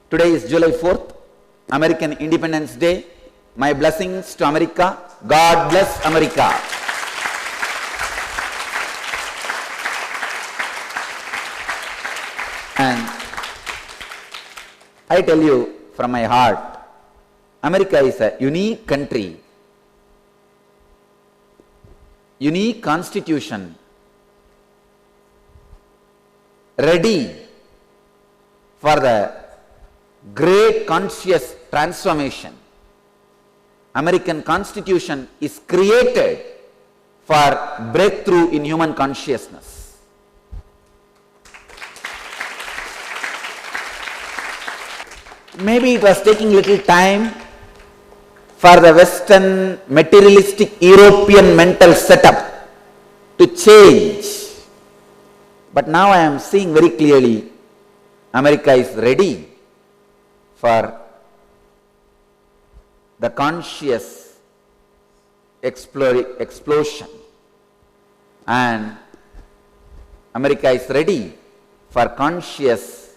Today is July 4th, American Independence Day. My blessings to America. God bless America. And I tell you from my heart, America is a unique country, unique constitution, ready for the great conscious transformation. American Constitution is created for breakthrough in human consciousness. Maybe it was taking little time for the Western materialistic European mental setup to change. But now I am seeing very clearly America is ready for the conscious explosion, and America is ready for conscious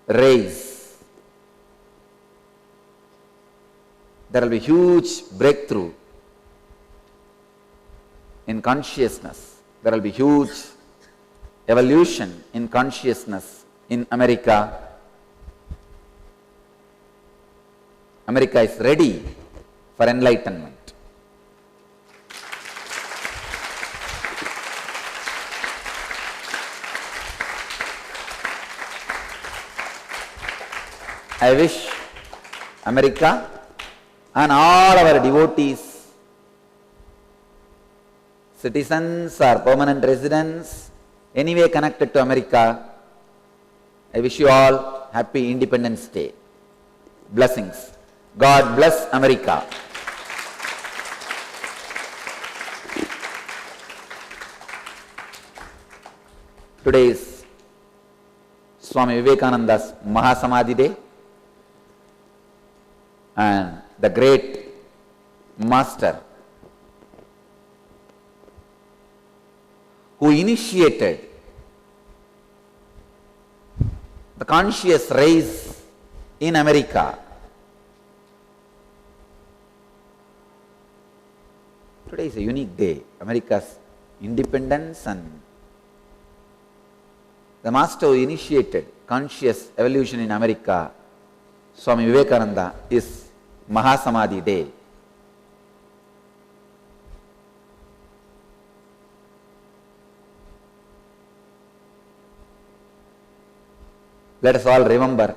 raise. There will be huge breakthrough in consciousness. There will be huge evolution in consciousness in America. America is ready for enlightenment. I wish America and all our devotees, citizens or permanent residents, anyway connected to America, I wish you all happy Independence Day. Blessings. God bless America. Today is Swami Vivekananda's Mahasamadhi Day, and the great master who initiated the conscious raise in America. Today is a unique day, America's independence, and the master who initiated conscious evolution in America, Swami Vivekananda, is Mahasamadhi Day. Let us all remember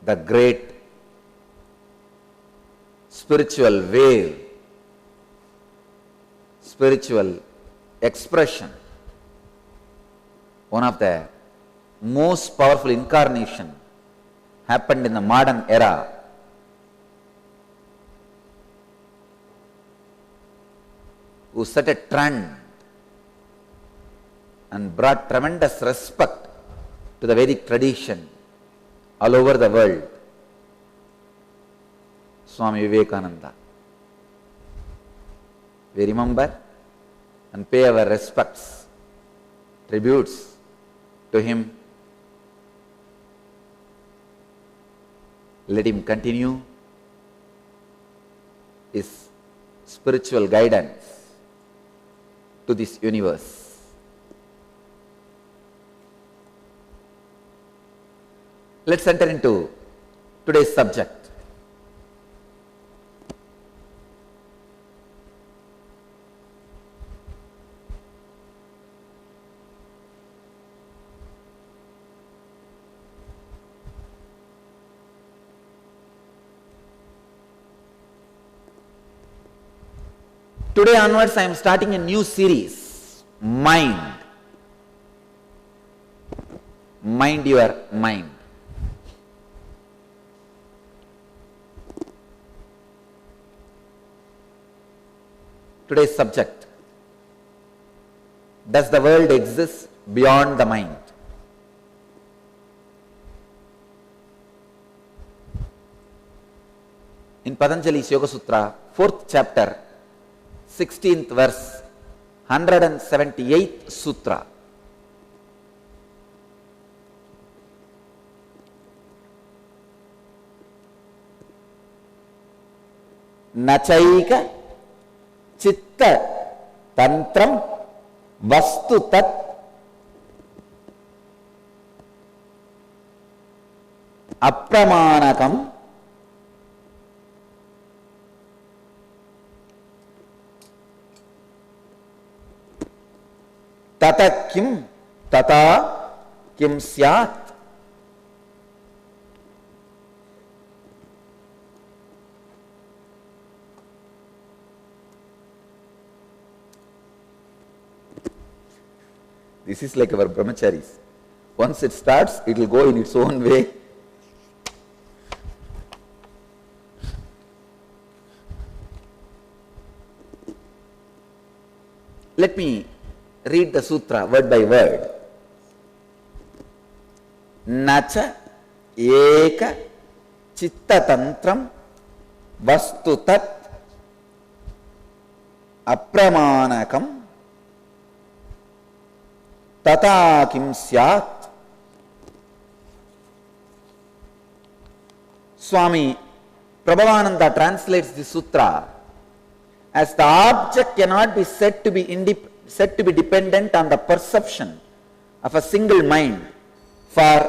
the great spiritual wave, spiritual expression, one of the most powerful incarnation happened in the modern era. Who set a trend and brought tremendous respect to the Vedic tradition all over the world, Swami Vivekananda. We remember and pay our respects, tributes to him. Let him continue his spiritual guidance to this universe. Let's enter into today's subject. Today onwards, I am starting a new series, Mind. Mind your mind. Today's subject: does the world exist beyond the mind? In Patanjali's Yoga Sutra, 4th chapter, 16th verse, 178th sutra, nachaika chitta tantram vastu tat apramanakam tata kim syat. This is like our brahmacharis. Once it starts, it will go in its own way. Let me read the sutra word by word. Nacha eka chitta tantram vastu tat apramanakam tata kim syat. Swami Prabhavananda translates the sutra as the object cannot be said to be dependent on the perception of a single mind. For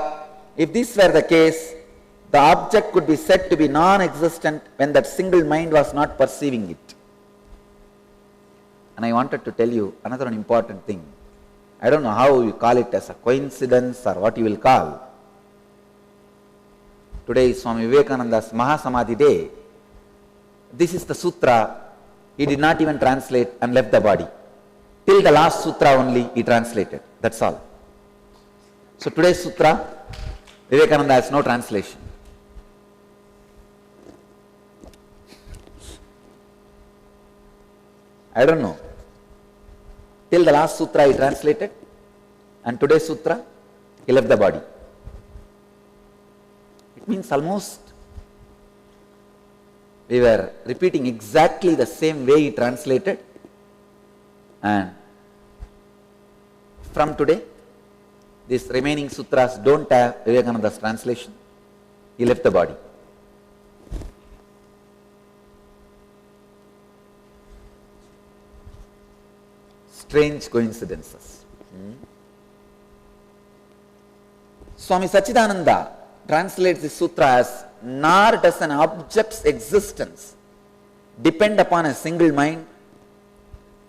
if this were the case, the object could be said to be non-existent when that single mind was not perceiving it. And I wanted to tell you another important thing. I don't know how you call it, as a coincidence or what you will call. Today is Swami Vivekananda's Mahasamadhi day. This is the sutra. He did not even translate and left the body. Till the last sutra only he translated. That's all. So today's sutra, Vivekananda has no translation. I don't know. Till the last sutra he translated, and today's sutra he left the body. It means almost we were repeating exactly the same way he translated, and from today these remaining sutras don't have Vivekananda's translation. He left the body. Strange coincidences. Swami Sachidananda translates the sutra as, nor does an object's existence depend upon a single mind.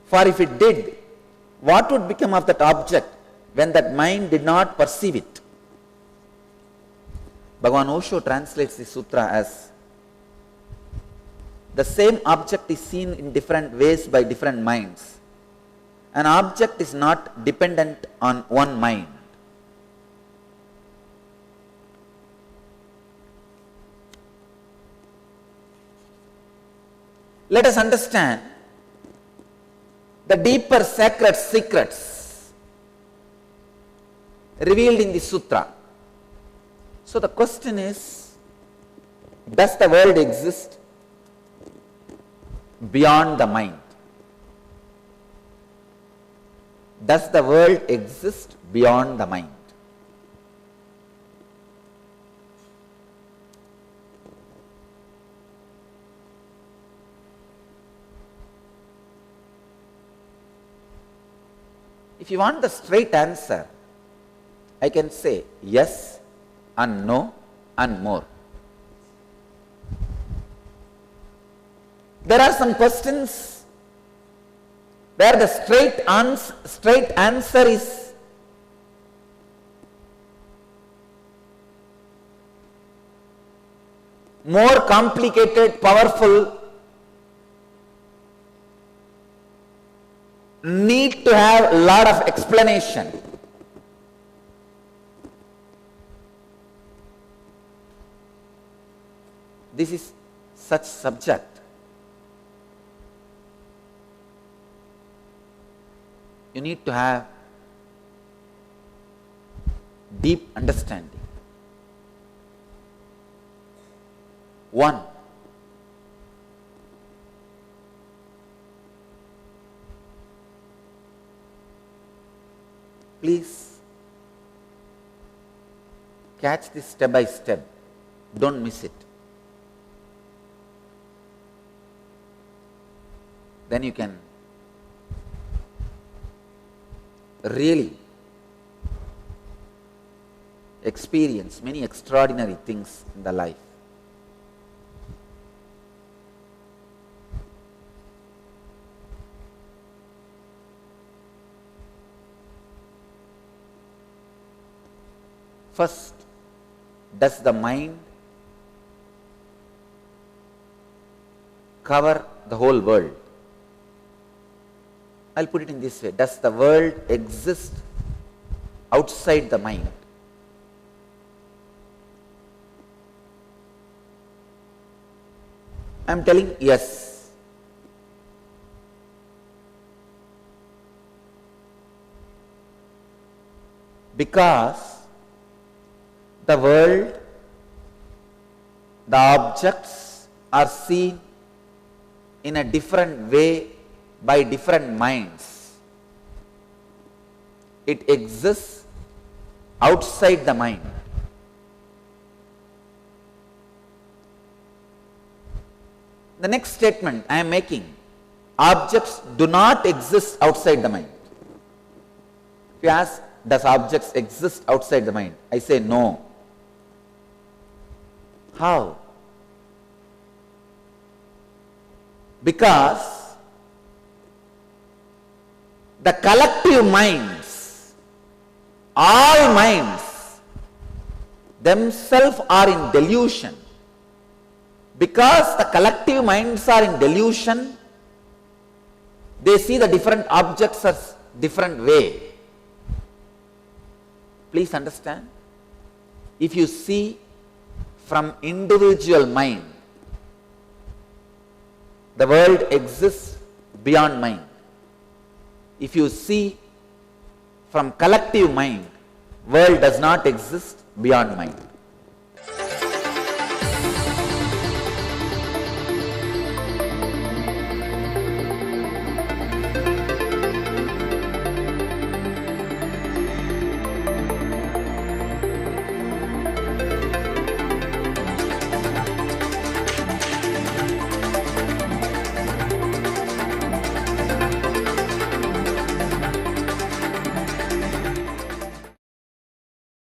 For if it did, what would become of that object when that mind did not perceive it? Bhagavan Osho translates the sutra as, the same object is seen in different ways by different minds. An object is not dependent on one mind. Let us understand the deeper sacred secrets revealed in the sutra. So the question is, does the world exist beyond the mind? Does the world exist beyond the mind? If you want the straight answer, I can say yes and no and more. There are some questions where the straight answer is more complicated, powerful, need to have a lot of explanation. This is such subject. You need to have deep understanding. One, please catch this step by step. Don't miss it. then you can really experience many extraordinary things in the life. First, does the mind cover the whole world? I'll put it in this way. Does the world exist outside the mind? I'm telling yes. Because the world, the objects are seen in a different way by different minds. It exists outside the mind. The next statement I am making, objects do not exist outside the mind. If you ask, does objects exist outside the mind? I say no. How? Because the collective minds, all minds themselves are in delusion. Because the collective minds are in delusion, they see the different objects as different way. Please understand, if you see from individual mind, the world exists beyond mind. If you see from collective mind, world does not exist beyond mind.